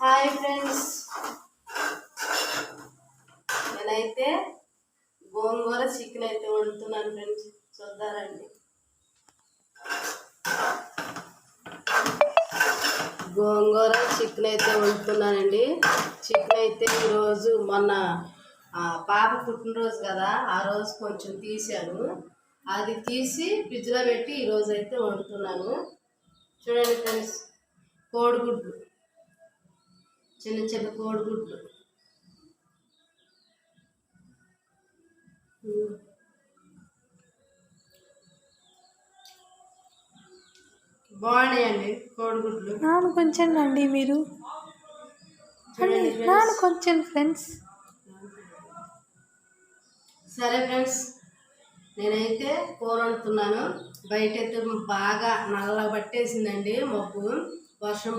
Hi friends, నేనైతే గోంగూర chicken అయితే వండుతున్నాను friends. చూద్దారండి. గోంగూర chicken అయితే వండుతున్నానండి. చికెన్ అయితే ఈరోజు మొన్న పాప పుట్టినరోజు కదా, ఆ రోజు కొంచెం తీసాను. అది తీసి ఫ్రిడ్జ్లో పెట్టి ఈరోజు అయితే వండుతున్నాను. చూడండి ఫ్రెండ్స్, కోడిగుడ్లు, చిన్న చిన్న కోడిగుడ్లు బాగున్నాయండి. కోడిగుడ్లు నాను కొంచెం అండి, మీరు నాను కొంచెం ఫ్రెండ్స్. సరే ఫ్రెండ్స్, నేనైతే కూర వండుతున్నాను. బయట అయితే బాగా నల్ల పట్టేసిందండి, మబ్బు వర్షం